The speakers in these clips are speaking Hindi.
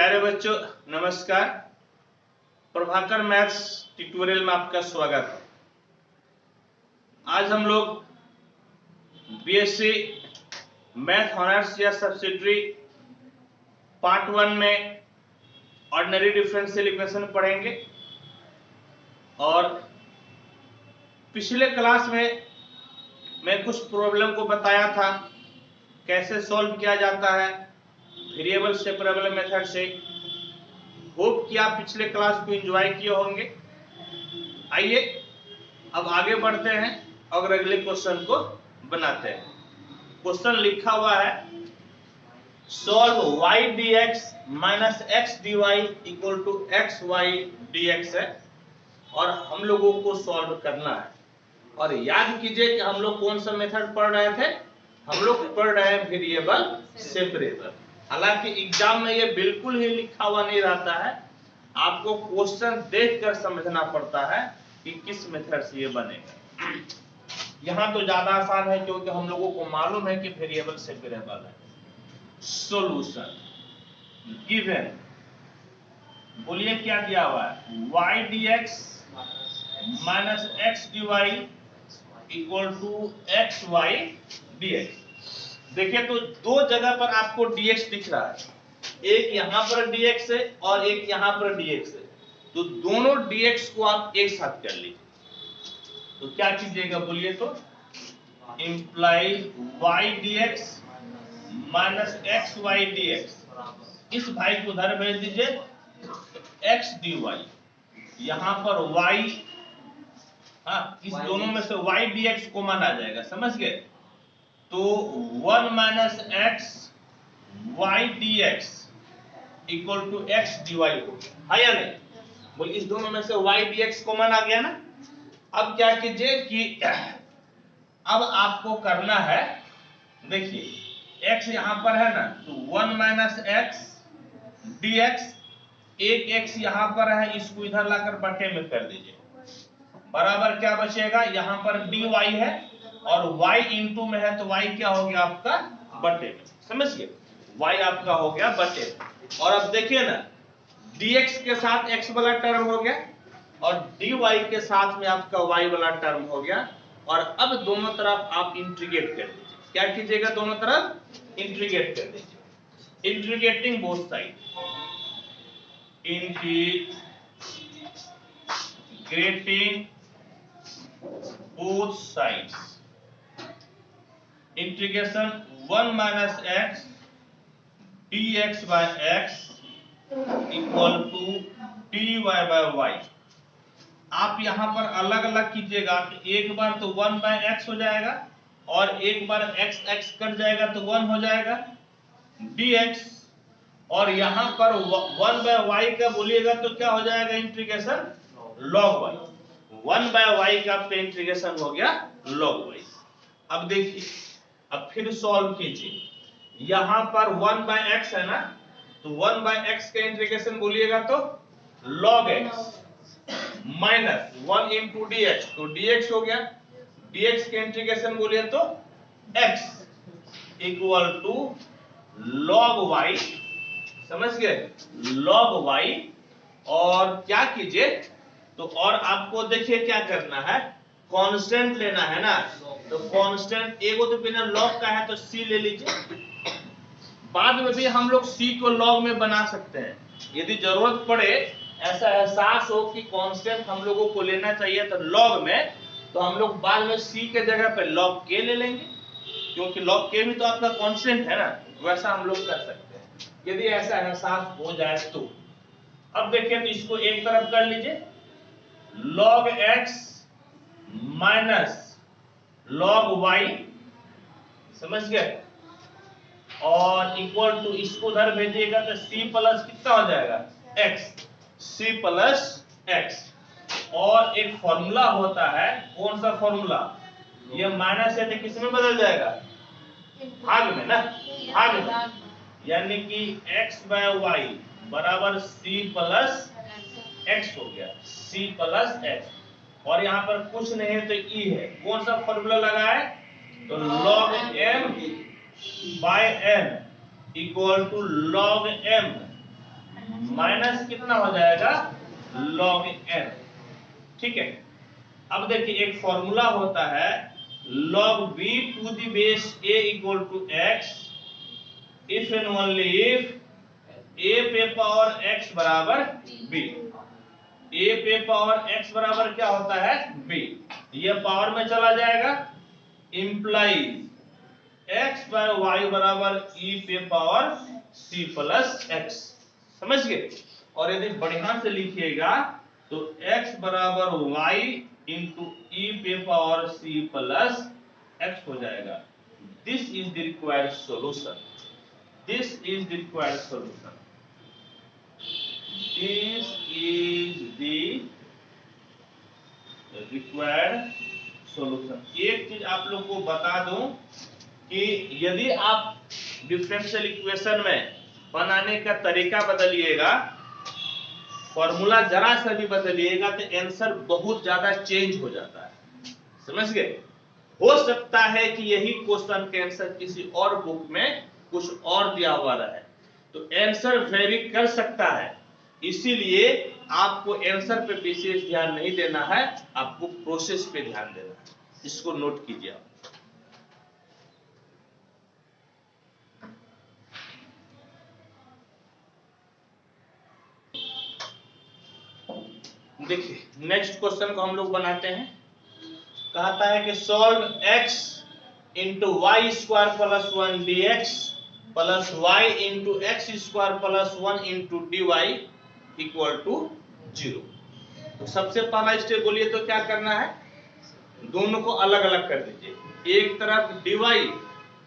प्यारे बच्चों नमस्कार। प्रभाकर मैथ्स ट्यूटोरियल में आपका स्वागत है। आज हम लोग बीएससी मैथ ऑनर्स या सब्सिडियरी पार्ट 1 में ऑर्डिनरी डिफरेंशियल इक्वेशन पढ़ेंगे और पिछले क्लास में मैं कुछ प्रॉब्लम को बताया था कैसे सॉल्व किया जाता है वेरिएबल सेपरेबल मेथड से। होप कि आप पिछले क्लास को एंजॉय किए होंगे। आइए अब आगे बढ़ते हैं और अगले क्वेश्चन को बनाते हैं। क्वेश्चन लिखा हुआ है solve y dx minus x dy equal to x y dx है और हम लोगों को सॉल्व करना है। और याद कीजिए कि हम लोग कौन सा मेथड पढ़ रहे थे, हम लोग पढ़ रहे हैं वेरिएबल सेपरेबल। हालांकि एग्जाम में ये बिल्कुल ही लिखा हुआ नहीं रहता है, आपको क्वेश्चन देखकर समझना पड़ता है कि किस मेथड से ये बनेगा। यहाँ तो ज्यादा आसान है क्योंकि हम लोगों को मालूम है कि वेरिएबल सेपरेबल है। सॉल्यूशन गिवन, बोलिए क्या दिया हुआ है, y dx minus x dy equal to x y dx। देखिए तो दो जगह पर आपको dx दिख रहा है, एक यहां पर dx है और एक यहां पर dx है। तो दोनों dx को आप एक साथ कर लीजिए तो क्या कीजिएगा बोलिए तो imply y dx minus x y dx, इस भाई को उधर भेज दीजिए x dy, यहां पर y, इस दोनों में से y dx कॉमन आ जाएगा, समझ गए। तो 1 minus x y d x equal to x d y हो गया, है या नहीं। बोल इस दोनों में से y dx कॉमन आ गया ना। अब क्या कीजिए कि अब आपको करना है, देखिए x यहां पर है ना, तो 1 माइनस एक्स डी एक्स, एक x यहां पर है, इसको इधर लाकर बटे में कर दीजिए, बराबर क्या बचेगा, यहां पर dy है और y इंटू में है तो y क्या हो गया आपका बटे में, समझिए y आपका हो गया बटे में। और अब देखिए ना dx के साथ x वाला टर्म हो गया और dy के साथ में आपका y वाला टर्म हो गया। और अब दोनों तरफ आप इंटीग्रेट कर दीजिए, क्या कीजिएगा, दोनों तरफ इंटीग्रेट कर दीजिए, integrating both side, integrating both sides, integration 1 minus x dx by x equal to dy by y। आप यहां पर अलग अलग कीजिएगा, एक बार तो 1 by x हो जाएगा और एक बार x x कट जाएगा तो 1 हो जाएगा dx, और यहां पर 1 by y का बोलिएगा तो क्या हो जाएगा integration log y, 1 by y का आपका इंटीग्रेशन हो गया log y। अब देखिए अब फिर सॉल्व कीजिए, यहां पर 1 by x है ना, तो 1 by x का इंटीग्रेशन बोलिएगा तो log x minus 1 into dx, तो dx हो गया, dx के इंटीग्रेशन बोलिए तो x equal to log y, समझ गए, log y। और क्या कीजिए तो और आपको देखिए क्या करना है, कांस्टेंट लेना है ना, तो कांस्टेंट एगो तो बिना लॉग का है तो c ले लीजिए। बाद में भी हम लोग c को लॉग में बना सकते हैं, यदि जरूरत पड़े, ऐसा एहसास हो कि कांस्टेंट हम लोगों को लेना चाहिए तो लॉग में, तो हम लोग बाद में c के जगह पे log k ले लेंगे, क्योंकि log k भी तो आपका कांस्टेंट है ना, वैसा हम लोग कर सकते हैं यदि ऐसा एहसास हो जाए तो। अब देखिए तो इसको एक तरफ कर लीजिए, log x minus log y, समझ गए, और इक्वल टू इसको उधर भेजिएगा तो c प्लस कितना हो जाएगा x, c प्लस x। और एक फॉर्मूला होता है, कौन सा फॉर्मूला, ये माइनस है तो किस में बदल जाएगा, भाग में ना, भाग में, यानी कि x by y बराबर c प्लस x हो गया, c प्लस x। और यहाँ पर कुछ नहीं है तो e है, कौन सा फॉर्मूला लगा है, तो log m by n equal to log m minus कितना हो जाएगा log n। ठीक है, अब देखिए एक फॉर्मूला होता है log b to the base a equal to x if and only if a पे पावर x बराबर b। a पे पावर x बराबर क्या होता है b, ये पावर में चला जाएगा, इंप्लाइज x बाय y बराबर e पे पावर c प्लस x। समझ गए? और यदि बढ़िया से लिखिएगा तो x बराबर y इंटू e पे पावर c प्लस x हो जाएगा। This is the required solution, this is the required solution, this is the required solution. एक चीज आप लोग को बता दूं कि यदि आप डिफरेंशियल इक्वेशन में बनाने का तरीका बदलिएगा, फॉर्मूला जरा सा भी बदलिएगा तो आंसर बहुत ज्यादा चेंज हो जाता है। समझ गए? हो सकता है कि यही क्वेश्चन के आंसर किसी और बुक में कुछ और दिया हुआ रहे, तो आंसर वेरी कर सकता है। इसीलिए आपको आंसर पे विशेष ध्यान नहीं देना है, आपको प्रोसेस पे ध्यान देना है। इसको नोट कीजिए आप। देखिए नेक्स्ट क्वेश्चन को हम लोग बनाते हैं। कहता है कि solve x into y square plus 1 dx plus y into x square plus 1 into dy equal to 0। तो सबसे पहला स्टेप बोलिए तो क्या करना है, दोनों को अलग अलग कर दीजिए, एक तरफ dy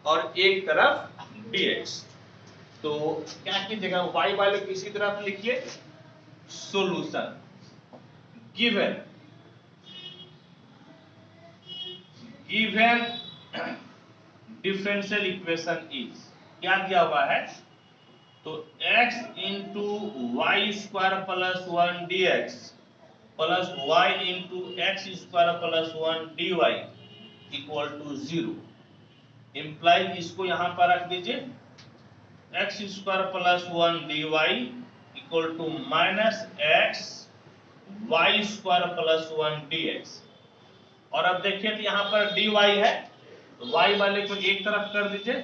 और एक तरफ dx। तो क्या कीजिएगा, y वाले किसी तरफ लिखिए solution given differential equation is, क्या दिया हुआ है, तो x into y square plus 1 dx plus y into x square plus 1 dy equal to 0। Implies इसको यहां पर रख दीजिए, x square plus 1 dy equal to minus x y square plus 1 dx। और अब देखिए तो यहाँ पर dy है, तो y वाले को एक तरफ कर दीजिए,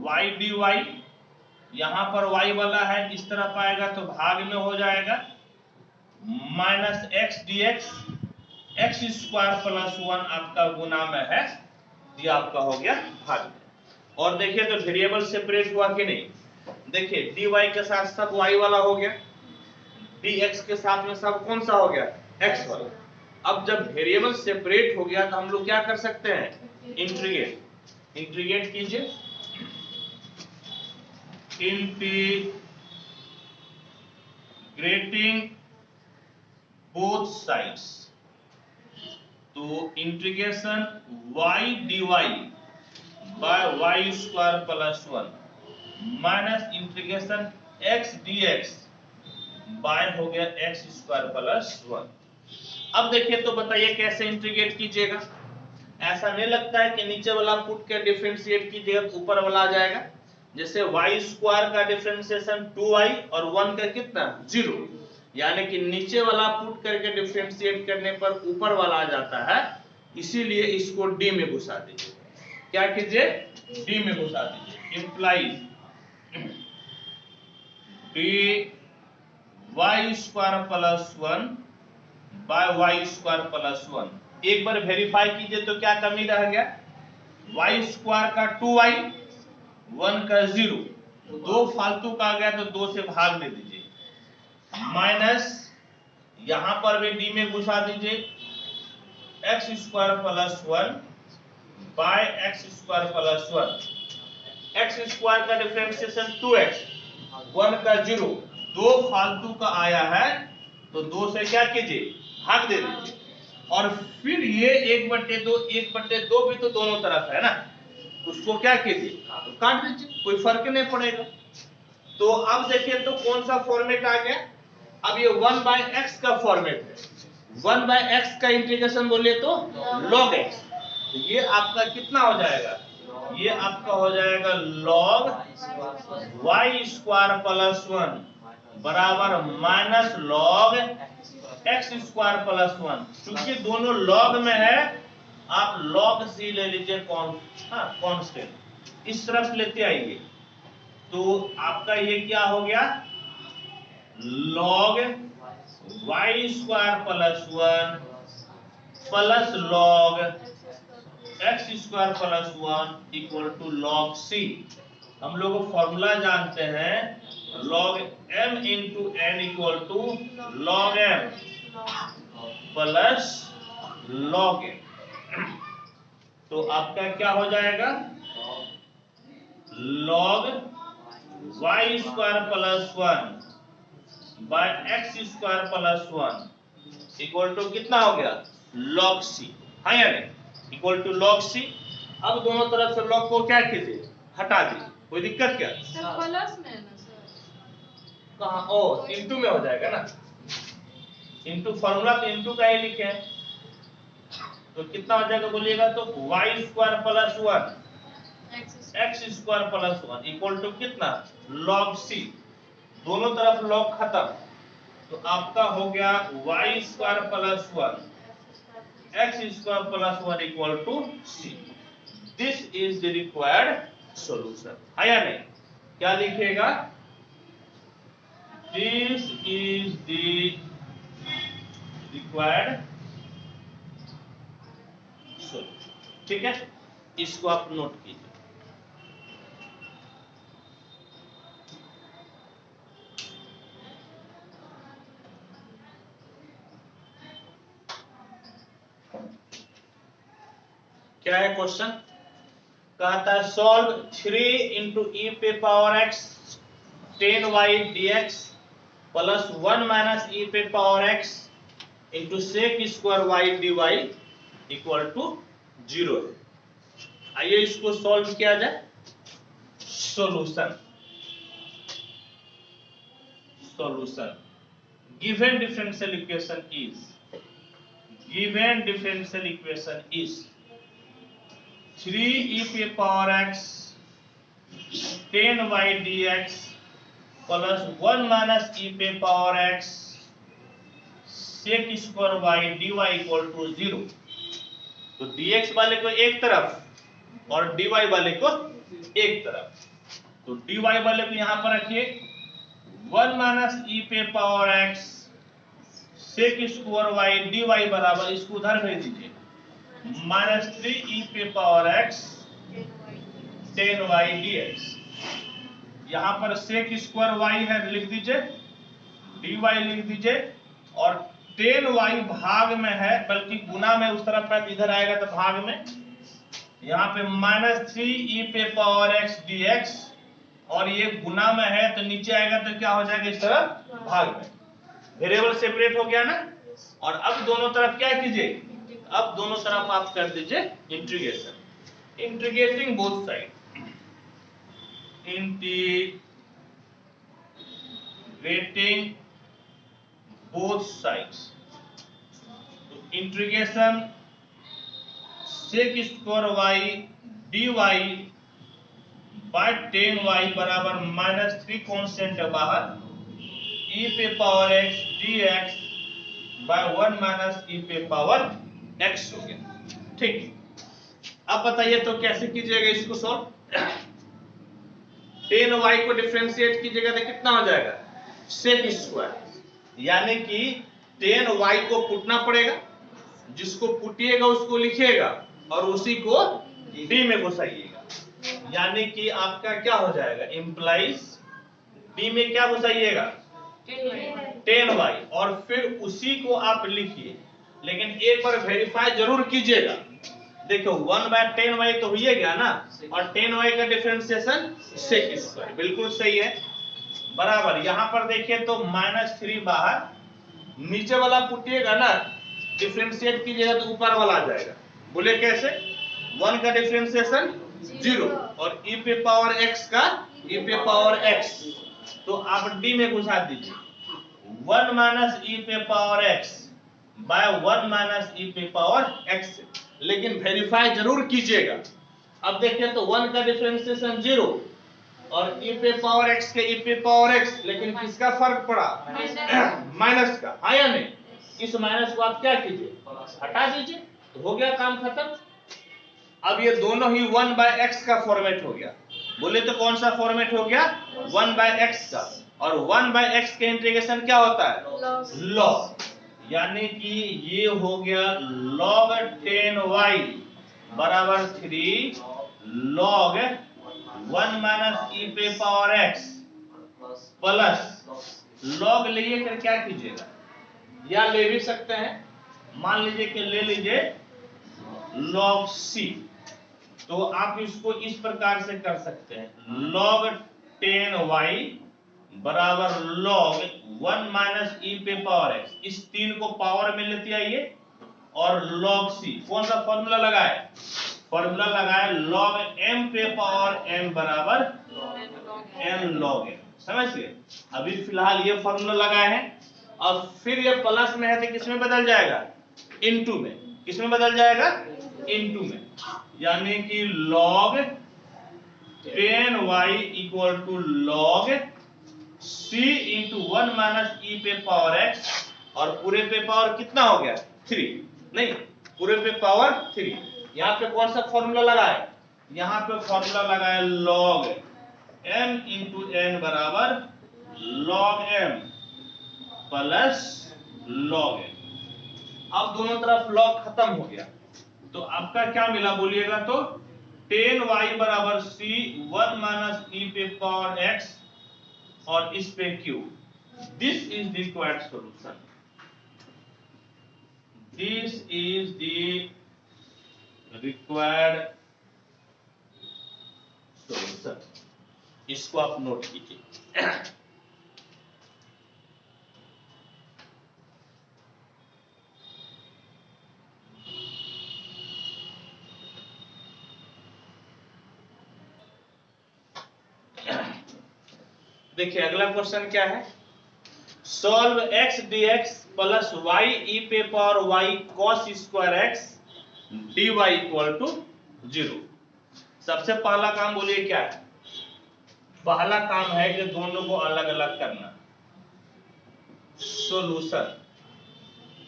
y dy, यहाँ पर y वाला है इस तरफ आएगा तो भाग में हो जाएगा, minus x dx, x square plus 1 आपका गुना में है, ये आपका हो गया भाग में। और देखिए तो वेरिएबल सेपरेट हुआ कि नहीं, देखिए dy के साथ सब y वाला हो गया, dx के साथ में सब कौन सा हो गया x वाला। अब जब वेरिएबल सेपरेट हो गया तो हम लोग क्या कर सकते हैं, इंटीग्रेट, इंटीग्रेट कीजिए, इंटीग्रेटिंग बोथ साइड्स। तो integration y dy by y square plus 1 minus integration x dx by हो गया एक्स स्क्वायर प्लस 1। अब देखिए तो बताइए कैसे इंटीग्रेट कीजिएगा। ऐसा नहीं लगता है कि नीचे वाला पुट के डिफरेंशिएट कीजिएगा तो ऊपर वाला आ जाएगा। जैसे y स्क्वायर का डिफरेंशिएशन 2y और 1 का कितना 0, यानी कि नीचे वाला पुट करके डिफरेंशिएट करने पर ऊपर वाला आ जाता है, इसीलिए इसको d में घुसा दीजिए। क्या कीजिए, d में घुसा दीजिए। Implies d y square plus 1 by y square plus 1। एक बार वेरीफाई कीजिए तो क्या कमी रह गया, y स्क्वायर का 2y, 1 का 0, 2 फालतू का आ गया तो 2 से भाग दे दीजिए, माइनस यहां पर भी d में घुसा दीजिए, x square plus 1 by x square plus 1। X square का डिफरेंशिएशन 2x, 1 का 0, 2 फालतू का आया है तो 2 से क्या कीजिए भाग दे दीजिए। और फिर ये 1/2, 1/2 भी तो दोनों तरफ है ना, उसको क्या कीजिए तो काट दीजिए, कोई फर्क नहीं पड़ेगा। तो अब देखिए तो कौन सा फॉर्मेट आ गया, अब ये 1/x का फॉर्मेट है। 1/x का इंटीग्रेशन बोलिए तो log x, तो ये आपका कितना हो जाएगा, ये आपका हो जाएगा log y स्क्वायर प्लस 1 बराबर minus log X square plus 1। चूंकि दोनों लॉग में है, आप लॉग सी ले लीजिए कांस्टेंट, इस तरफ लेते आइए तो आपका ये क्या हो गया, log Y square plus 1 plus log X square plus 1 equal to log C. हम लोग फॉर्मूला जानते हैं, log m into n equal to log m plus log n। तो आपका क्या हो जाएगा, log y square plus 1 by x square plus 1 equal to कितना हो गया, log c, हाँ या नहीं, इक्वल टू log c। अब दोनों तरफ से log को क्या कीजिए, हटा दीजिए, कोई दिक्कत क्या, प्लस में है ना सर, कहाँ, ओ इंटू में हो जाएगा ना, इंटू फॉर्मूला तो इंटू का ही लिखे हैं, तो कितना हो जाएगा बोलिएगा, तो y square plus 1 x square plus 1 equal to कितना, log c। दोनों तरफ log खत्म, तो आपका हो गया y square plus 1 x square plus 1 equal to c। This is the required solution, है या नहीं, क्या लिखिएगा, this is the required solution. ठीक है, इसको आप नोट कीजिए। क्या है क्वेश्चन, कहता है सॉल्व 3 इंटू ई पे power X 10y dx plus 1 minus E पे power X into sec square y dy equal to 0 है। आइए इसको सॉल्व किया जाए। Solution, solution given differential equation is, given differential equation is 3 e पे power x 10y dx plus 1 minus e पे power x sec square y dy equal to 0। तो dx वाले को एक तरफ और dy वाले को एक तरफ, तो dy वाले को यहां पर रखिए, 1 माइनस e पे power x sec square y dy बराबर, इसको उधर भेज दीजिए, माइनस 3 e पे पावर x 10y dx। यहां पर sec स्क्वायर y है, लिख दीजिए, dy लिख दीजिए, और 10y भाग में है, बल्कि गुना में उस तरफ है, इधर आएगा तो भाग में, यहाँ पे माइनस 3 e पे पावर x dx, और ये गुना में है तो नीचे आएगा तो क्या हो जाएगा, इस तरफ भाग में। वेरिएबल सेपरेट हो गया ना, और अब दोनों तरफ क्या कीजिए, अब दोनों तरफ आप कर दीजिए integration, integrating both side, integrating both sides. तो integration sec square y dy by 10y बराबर माइनस 3 कॉन्स्टेंट है बाहर, e पे power x dx by 1 minus e पे पावर x हो गया। ठीक, अब बताइए तो कैसे कीजिएगा इसको सॉल्व। 10y को डिफरेंशिएट कीजिएगा तो कितना हो जाएगा, sec स्क्वायर, यानी कि 10y को पुटना पड़ेगा, जिसको पुटिएगा उसको लिखिएगा और उसी को d में घुसाइएगा, यानी कि आपका क्या हो जाएगा, इंप्लाइज d में क्या घुसाइएगा, 10y, और फिर उसी को आप लिखिए, लेकिन एक बार वेरीफाई जरूर कीजिएगा। देखो 1 बाय 10y तो हो गया ना, और 10y का डिफरेंशिएशन sec स्क्वायर, बिल्कुल सही है, बराबर। यहां पर देखिए तो -3 बाहर, नीचे वाला पुटिएगा ना, डिफरेंशिएट कीजिएगा तो ऊपर वाला आ जाएगा, बोले कैसे, 1 का डिफरेंशिएशन 0 और e पे पावर x का e पे पावर x, तो आप d में घुसा दीजिए, 1 माइनस e पे power x by 1 minus e पे पावर x, लेकिन वेरीफाई जरूर कीजिएगा। अब देखिए तो 1 का डिफरेंशिएशन 0 और e पे पावर x के e पे पावर x, लेकिन किसका फर्क पड़ा? माइनस का, हाँ या नहीं? इस माइनस को आप क्या कीजिए, हटा दीजिए, तो हो गया काम खत्म। अब ये दोनों ही 1/x का फॉर्मेट हो गया। बोले तो कौन सा फॉर्मेट हो गया? 1/x का। और 1/x के इंटीग्रेशन क्या होता है? लॉग। यानी कि ये हो गया log 10y बराबर 3 log 1 माइनस e पे पावर x प्लस log लिए कर क्या कीजिएगा, या ले भी सकते हैं, मान लीजिए कि ले लीजिए log c, तो आप इसको इस प्रकार से कर सकते हैं log 10y बराबर log 1 माइनस e पे पावर x, इस 3 को पावर में लेते आइए, और log c कौन सा फॉर्मूला लगाए? फॉर्मूला लगाए log m पे पावर m बराबर n log m। समझ गए? अभी फिलहाल ये फॉर्मूला लगाए हैं, और फिर ये प्लस में है तो किस में बदल जाएगा? इनटू में। किस में बदल जाएगा? इनटू में। यानी कि log 10y equal to log c into 1 minus e पे पावर x, और पूरे पे पावर कितना हो गया? 3, नहीं, पूरे पे पावर 3। यहाँ पे कौन सा फॉर्मूला लगाए? यहाँ पे फॉर्मूला लगाए log m इंटू n बराबर log m plus log n। अब दोनों तरफ log खत्म हो गया, तो आपका क्या मिला बोलिएगा तो? 10y बराबर c 1 माइनस e पे पावर x और इस पे q। This is the required solution. This is the required solution. इसको आप नोट कीजिए। देखिए अगला क्वेश्चन क्या है? Solve x dx plus y e पे power y cos square x dy equal to 0। सबसे पहला काम बोलिए क्या है? पहला काम है कि दोनों को अलग अलग करना। सॉल्यूशन,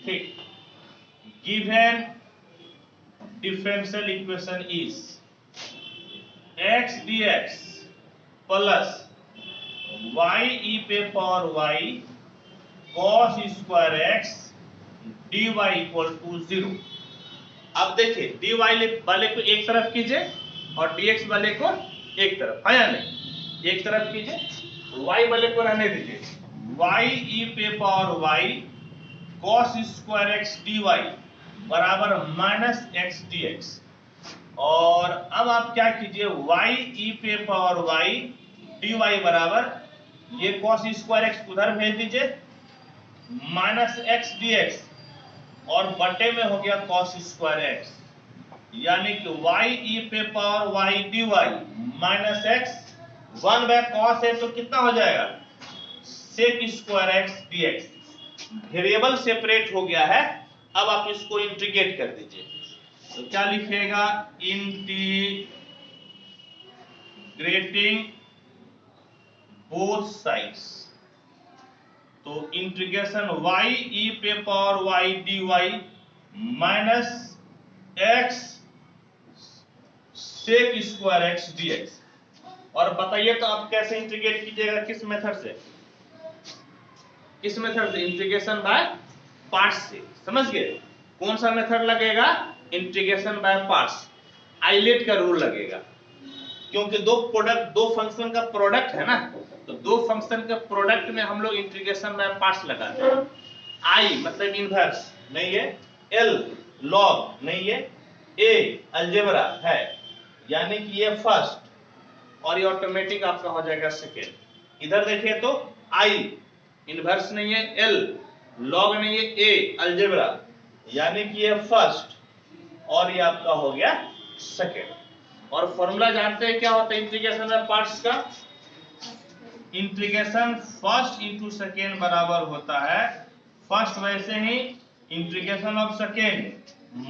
ठीक। Given differential equation is x dx plus y e पे power y cos square x dy equal to 0। अब देखिए dy वाले को एक तरफ कीजिए और dx वाले को एक तरफ, है या नहीं? एक तरफ कीजिए, y वाले को रहने दीजिए। y e पे power y cos square x dy बराबर माइनस x dx। और अब आप क्या कीजिए, y e पे पावर y dy बराबर ये cos स्क्वायर x उधर भेज दीजिए, माइनस x dx, और बटे में हो गया cos स्क्वायर x, यानी कि y e पे power y dy minus x 1 by cos है तो कितना हो जाएगा? sec square x dx। Variable separate हो गया है, अब आप इसको इंटीग्रेट कर दीजिए, तो क्या लिखिएगा? इंटीग्रेटिंग बोथ साइड्स, तो इंटीग्रेशन y e पे power y dy minus x sec square x dx। और बताइए तो आप कैसे इंटीग्रेट कीजिएगा? किस मेथड से? किस मेथड से? इंटीग्रेशन बाय पार्ट्स से। समझ गए? कौन सा मेथड लगेगा? Integration by parts. आइलेट का रूल लगेगा, क्योंकि दो फंक्शन का प्रोडक्ट है ना, तो दो फंक्शन के प्रोडक्ट में हम लोग इंटीग्रेशन बाय पार्ट्स लगाते हैं। आई मतलब इनवर्स नहीं है, एल लॉग नहीं है, ए अलजेब्रा है, यानी कि ये फर्स्ट और ये ऑटोमेटिक आपका हो जाएगा सेकेंड। इधर देखिए तो आई इनवर्स नहीं है, एल लॉग नहीं है, ए अलजेब्रा, यानी कि ये फर्स्ट और ये आपका हो गया सेकेंड। और फॉर्मूला जानते हैं क्या होता है इंटीग्रेशन बाय पार्ट्स का? इंटीग्रेशन फर्स्ट इंटू सेकेंड बराबर होता है फर्स्ट, वैसे ही integration of second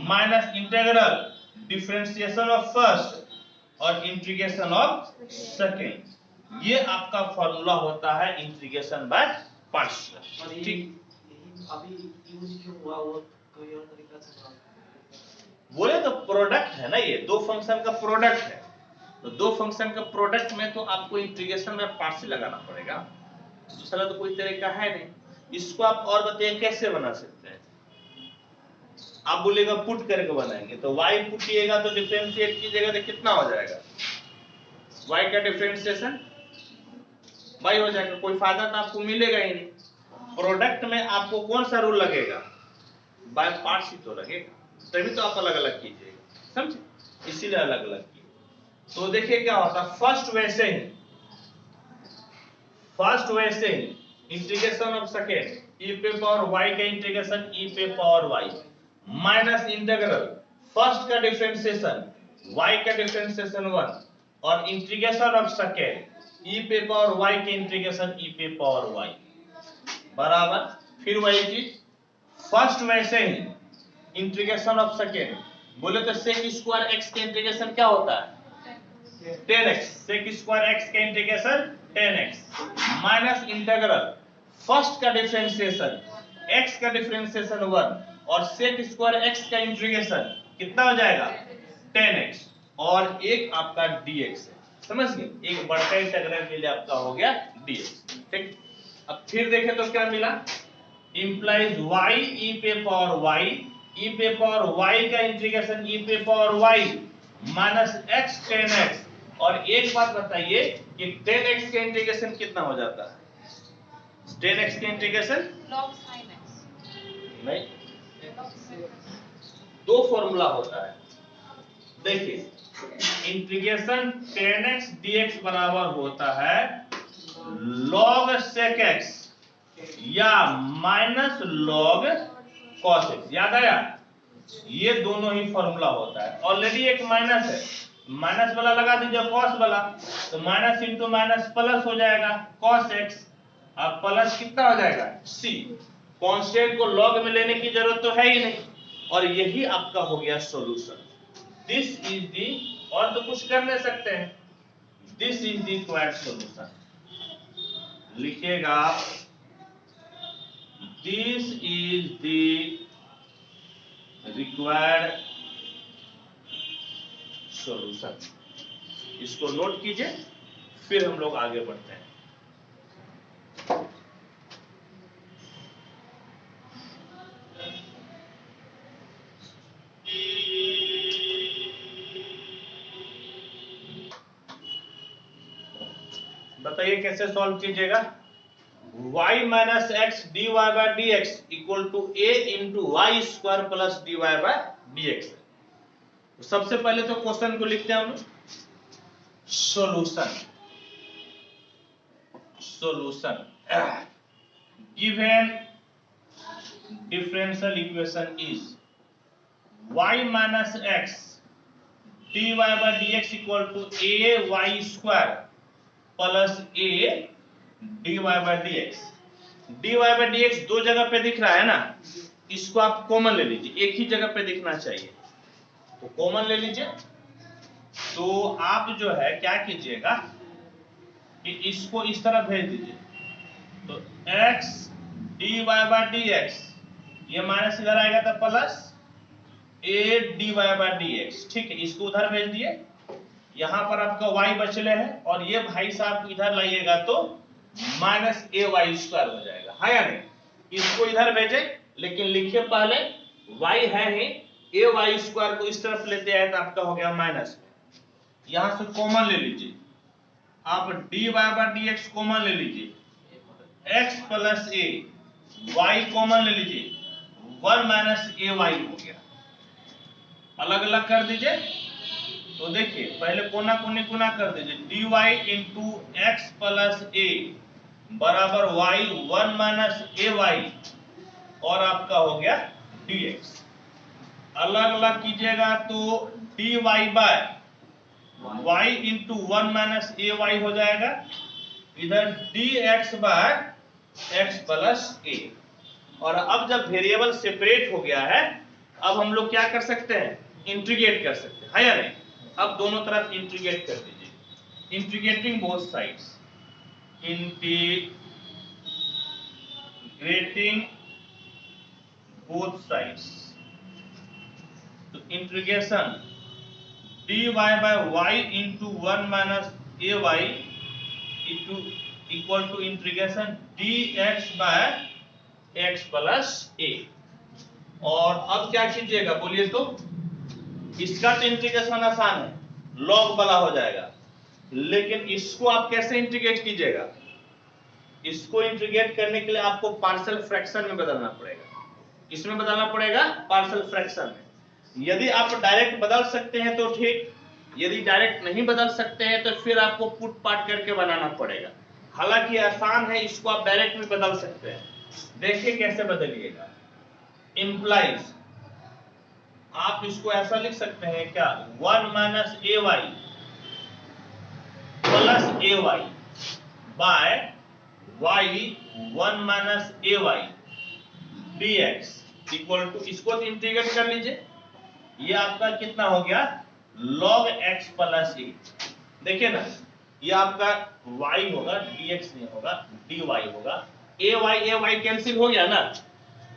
minus integral differentiation of first और इंटीग्रेशन ऑफ सेकेंड। ये आपका फॉर्मूला होता है इंटीग्रेशन बाय पार्ट्स। और ये ठीक, अभी यूज क्यों हुआ वो कोई और तरीका से बोले तो प्रोडक्ट है ना, ये दो फंक्शन का प्रोडक्ट है, तो दो फंक्शन का प्रोडक्ट में तो आपको इंटीग्रेशन में पार्ट से लगाना पड़ेगा, दूसरा तो कोई तरीका है नहीं। इसको आप और बताइए कैसे बना सकते हैं। आप बोलेगा पुट करके बनाएंगे, तो y पुटिएगा तो डिफरेंशिएट कीजिएगा तो कितना हो जाएगा, y का डिफरेंशिएशन y हो जाएगा, कोई फायदा तो आपको मिलेगा ही नहीं। प्रोडक्ट में आपको कौन सा रूल लगेगा, बाय पार्ट्स ही तो लगेगा, तभी तो आप अलग अलग कीजिएगा, समझे, इसीलिए अलग अलग किए। तो देखिए क्या होता है, फर्स्ट वैसे ही इंटीग्रेशन ऑफ सेकेंड e पे पावर y का इंटीग्रेशन e पे power y minus integral first का डिफरेंशिएशन y का डिफरेंशिएशन 1 और इंटीग्रेशन ऑफ सेकेंड e पे पावर y के इंटीग्रेशन e पे पावर y बराबर, फिर वही चीज फर्स्ट वैसे ही इंटीग्रेशन ऑफ सेकेंड, बोले तो sec स्क्वायर x का इंटीग्रेशन क्या होता है 10x, sec स्क्वायर x का integration 10x minus integral first का डिफरेंशिएशन x का डिफरेंशिएशन 1 और sec स्क्वायर x का इंटीग्रेशन कितना हो जाएगा 10x और एक आपका dx है, समझ गए, एक बढ़ता इंटीग्रल के लिए आपका हो गया dx। ठीक, अब फिर देखें तो क्या मिला, इंप्लाइज y e पे पावर y, e पे पावर y का इंटीग्रेशन e पे power y minus x 10x, और एक बात बताइए कि 10x का इंटीग्रेशन कितना हो जाता है, 10x का इंटीग्रेशन log sin x, नहीं, log sin x। दो फॉर्मूला होता है, देखिए इंटीग्रेशन 10x dx बराबर होता है log sec x या माइनस log cos x, याद आया, ये दोनों ही फॉर्मूला होता है। ऑलरेडी एक माइनस है, माइनस वाला लगा दीजिए cos वाला, तो माइनस इंटू माइनस प्लस हो जाएगा cos x, अब प्लस कितना हो जाएगा c, कांस्टेंट को log में लेने की जरूरत तो है ही नहीं, और यही आपका हो गया सॉल्यूशन। दिस इज दी, और तो कुछ कर नहीं सकते हैं, this is the required solution, लिखिएगा this is the required solution, इसको नोट कीजिए, फिर हम लोग आगे बढ़ते हैं। बताइए कैसे सॉल्व कीजिएगा, y minus x d y by d x equal to a into y square plus d y by d x. तो सबसे पहले तो क्वेश्चन को लिखते हैं हम लोग, solution given differential equation is y minus x d y by d x equal to a y square plus a d y by d x. D y by d x दो जगह पे दिख रहा है ना, इसको आप कॉमन ले लीजिए, एक ही जगह पे दिखना चाहिए, तो कॉमन ले लीजिए। तो आप जो है क्या कीजिएगा कि इसको इस तरह भेज दीजिए, तो x d y by d x, ये माइनस इधर आएगा तो plus a d y by d x, ठीक है, इसको उधर भेज दिए, यहां पर आपका y बचले है, और ये भाई साहब इधर लाइएगा तो माइनस ए वाई स्क्वायर हो जाएगा, है या नहीं, इसको इधर भेजे, लेकिन लिखिए पहले y है ही, ए वाई स्क्वायर को इस तरफ लेते आए तो आपका हो गया माइनस, यहां से कॉमन ले लीजिए, आप d y by d x common ले लीजिए, x plus a, y common ले लीजिए, 1 माइनस ए वाई हो गया, अलग अलग कर दीजिए। तो देखिए पहले कोना कोनी गुना कर दीजिए, D Y into x plus A बराबर वाई 1 माइनस ए वाई, और आपका हो गया dx। अलग अलग कीजिएगा तो D Y by Y into 1 minus A Y हो जाएगा, इधर dx by X plus A. और अब जब वेरिएबल सेपरेट हो गया है, अब हम लोग क्या कर सकते हैं, इंटीग्रेट कर सकते हैं, है या नहीं। अब दोनों तरफ इंटीग्रेट कर दीजिए, integrating both sides, integrating both sides, तो integration dy by y into 1 minus ay equal to integration dx by x plus a। और अब क्या कीजिएगा बोलिए तो, इसका तो इंटीग्रेशन आसान है, log वाला हो जाएगा, लेकिन इसको आप कैसे इंटीग्रेट कीजिएगा? इसको इंटीग्रेट करने के लिए आपको पार्शियल फ्रैक्शन में बदलना पड़ेगा। इसमें बदलना पड़ेगा पार्शियल फ्रैक्शन में। यदि आप डायरेक्ट बदल सकते हैं तो ठीक, यदि डायरेक्ट नहीं बदल सकते हैं तो फिर आपको पुट पार्ट करके बनाना पड़ेगा। हालांकि आसान है, इसको आप डायरेक्ट भी बदल सकते हैं। देखिए कैसे बदलिएगा। इंप्लाइज आप इसको ऐसा लिख सकते हैं क्या, 1 minus A y plus a y by y 1 minus A y d x equal to, इसको इंटीग्रेट कर लीजिए, ये आपका कितना हो गया, log x प्लस ए। देखिए ना, ये आपका y होगा, dx नहीं होगा, dy होगा। ए वाई कैंसिल हो गया ना,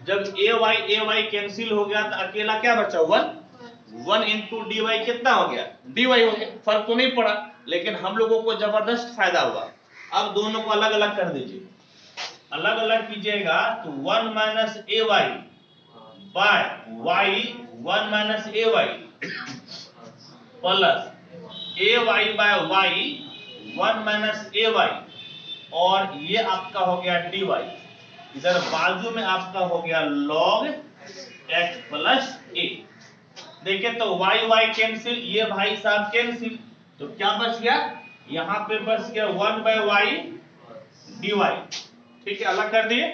जब ए वाई कैंसिल हो गया तो अकेला क्या बचा, 1 इंटू डी वाई कितना हो गया, dy हो गया। फर्क तो नहीं पड़ा, लेकिन हम लोगों को जबरदस्त फायदा हुआ। अब दोनों को अलग अलग कर दीजिए, अलग अलग कीजिएगा तो 1 minus A y by y 1 minus A y plus a y by y 1 minus A Y, और ये आपका हो गया डी वाई। इधर बाजू में आपका हो गया log x प्लस ए। देखिए तो y कैंसिल, ये भाई साहब कैंसिल, तो क्या बच गया, यहाँ पे बच गया 1 बाय वाई डी वाई। ठीक है, अलग कर दिए।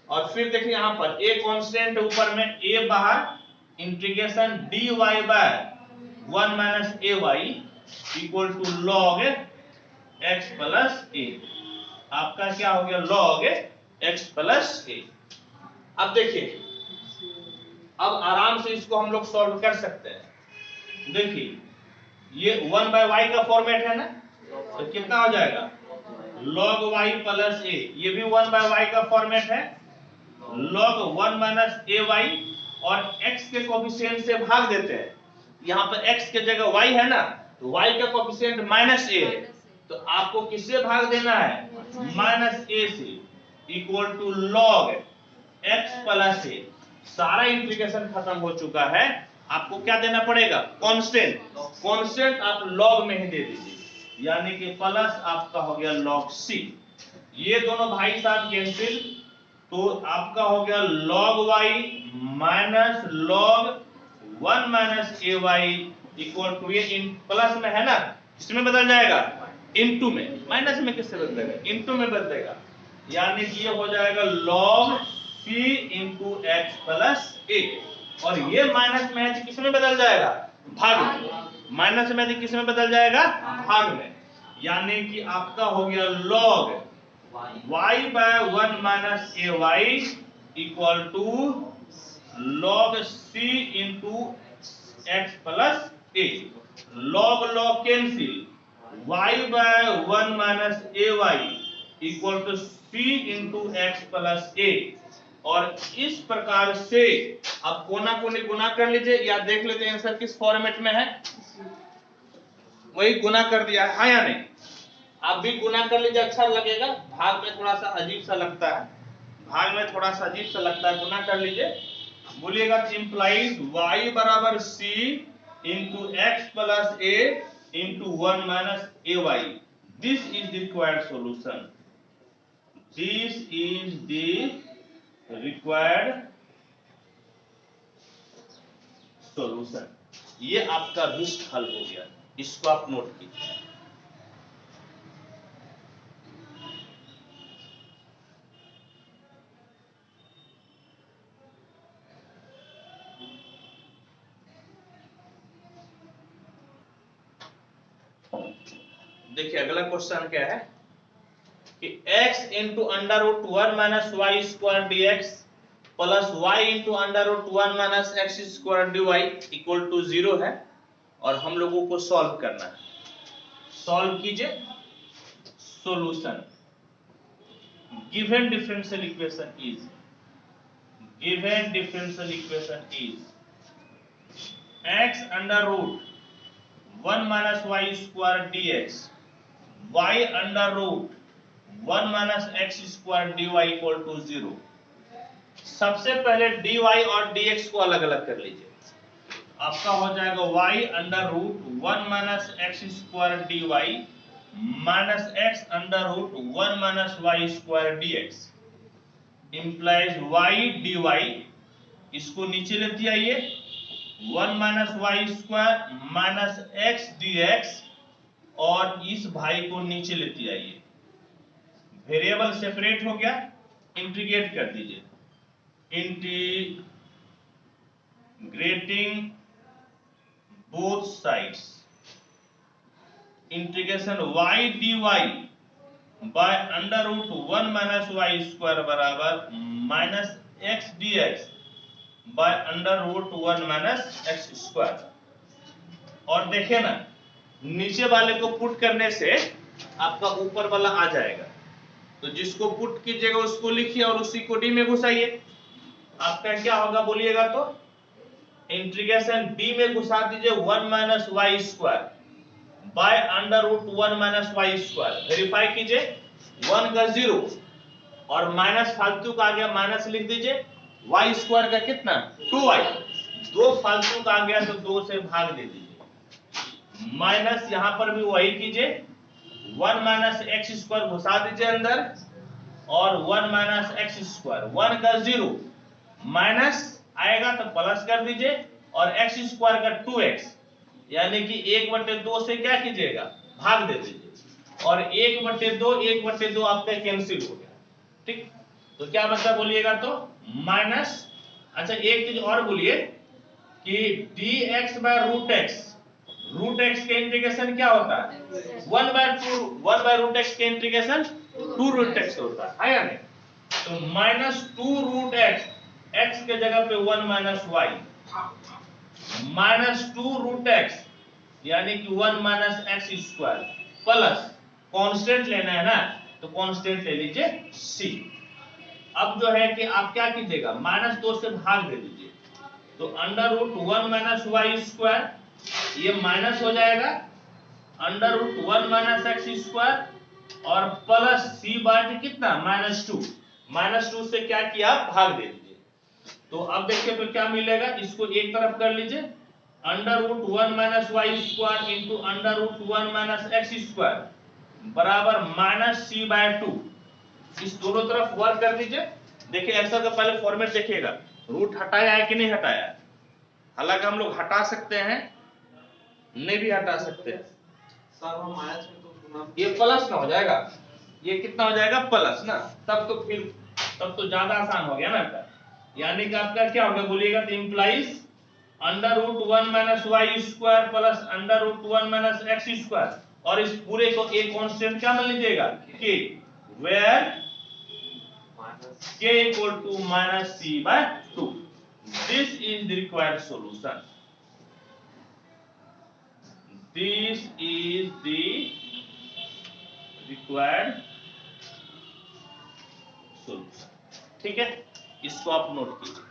और फिर देखिए यहाँ पर a कांस्टेंट ऊपर में, a बाहर, integration dy by 1 minus A Y equal to log x plus A. आपका क्या हो गया, log x प्लस ए। अब देखिए, अब आराम से इसको हम लोग सॉल्व कर सकते हैं। देखिए ये 1 बाय वाई का फॉर्मेट है ना, तो कितना हो जाएगा, log y प्लस ए। ये भी 1 बाय वाई का फॉर्मेट है, log 1 माइनस ए वाई, और x के कोफिशिएंट से भाग देते हैं। यहाँ पर x के जगह y है ना, तो y का कोफिशिएंट माइनस ए है, तो आपको किससे भाग देना है, माइनस ए से, equal to log x plus A. सारा इंटीग्रेशन खत्म हो चुका है, आपको क्या देना पड़ेगा, कांस्टेंट। कांस्टेंट आप log में ही दे दीजिए, यानी कि प्लस आपका हो गया log c। ये दोनों भाई साहब कैंसिल, तो आपका हो गया log y minus log 1 minus A Y equal to, ये इन प्लस में है ना, इसमें बदल जाएगा इनटू में, माइनस में किससे बदलेगा, इनटू में बदलेगा, यानी कि ये हो जाएगा log c into x plus A. और ये माइनस में है तो किस में बदल जाएगा, भाग में, माइनस में है तो किस में बदल जाएगा, भाग में, यानी कि आपका हो गया log y by 1 minus A Y equal to log c into x plus A. log cancel, y by 1 minus A Y equal to c into x plus A. और इस प्रकार से आप कोना कोनी गुना कर लीजिए, या देख लेते हैं आंसर किस फॉर्मेट में है, वही गुना कर दिया है या नहीं। आप भी गुना कर लीजिए, अच्छा लगेगा। भाग में थोड़ा सा अजीब सा लगता है, भाग में थोड़ा सा अजीब सा लगता है, गुना कर लीजिए। बोलिएगा इंप्लाइज y बराबर c into x plus a into 1 minus A y. This is the required solution, this is the required solution. ये आपका रिस्ट हल हो गया, इसको आप नोट कीजिए। देखिए अगला क्वेश्चन क्या है कि x into under root 1 minus y square d x plus y into under root 1 minus x square d y equal to 0 है, और हम लोगों को सॉल्व करना है। सॉल्व कीजिए, solution given differential equation is x under root 1 minus y square dx y under root 1 minus x square dy equal to 0। सबसे पहले dy और dx को अलग अलग कर लीजिए। आपका हो जाएगा y under root 1 minus x square dy minus x under root 1 minus y square dx implies y dy, इसको नीचे लेते आइए 1 minus y square minus x dx और इस भाई को नीचे लेते आइए। वेरिएबल सेपरेट हो गया, इंटीग्रेट कर दीजिए। Integrating both sides, integration y dy by under root 1 minus y square बराबर minus x dx by under root 1 minus x square. और देखे ना, नीचे वाले को पुट करने से आपका ऊपर वाला आ जाएगा, तो जिसको पुट कीजिएगा उसको लिखिए और उसी को डी में घुसाइए। आपका क्या होगा बोलिएगा तो, इंटीग्रेशन डी में घुसा दीजिए 1 minus y square by under root 1 minus y square. Verify कीजिए 1 का 0 और माइनस फालतू का आ गया, माइनस लिख दीजिए। वाई स्क्वायर का कितना 2y, 2 फालतू का आ गया तो 2 से भाग दे दीजिए। माइनस यहां पर भी वही कीजिए, 1 माइनस एक्स स्क्वायर घुसा दीजिए अंदर और 1 माइनस एक्स स्क्वायर, 1 का 0 माइनस आएगा तो प्लस कर दीजिए और x स्क्वायर का 2x यानी कि 1/2 से क्या कीजिएगा भाग दे दीजिए और 1/2 आपका कैंसिल हो गया। ठीक, तो क्या बचा बोलिएगा तो माइनस। अच्छा एक चीज और बोलिए कि dx बाय रूट x के इंटीग्रेशन क्या होता है 1 बाय रूट x के इंटीग्रेशन 2 रूट x होता है या नहीं। तो माइनस 2 रूट x, x के जगह पे 1 minus y minus 2 root x यानी कि 1 minus x square plus constant लेना है ना, तो कांस्टेंट ले लीजिए c। अब जो है कि आप क्या कीजिएगा माइनस 2 से भाग दे दीजिए, तो under root 1 minus y square ये माइनस हो जाएगा under root 1 minus x square और प्लस c बाय कितना माइनस 2 से क्या किया भाग दे दीजिए। तो अब देखिए तो क्या मिलेगा, इसको एक तरफ कर लीजिए under root 1 minus y square into under root 1 minus x square बराबर माइनस c बाय 2। इस दोनों तरफ वर्क कर दीजिए। देखिए आंसर का पहले फॉर्मेट देखिएगा, रूट हटाया है कि नहीं हटाया। हालांकि हम लोग हटा सकते हैं, नहीं भी हटा सकते हैं। सर वो माइनस में तो ये प्लस ना हो जाएगा, ये कितना हो जाएगा प्लस ना, तब तो ज्यादा आसान हो गया ना। यानी कि आपका क्या होगा बोलिएगा तो implies under root 1 minus y square plus under root 1 minus x square और इस पूरे को एक कांस्टेंट क्या मान लीजिएगा k, where k equal to minus c by 2। This is the required solution, this is the required solution. ठीक है, इसको आप नोट कीजिए।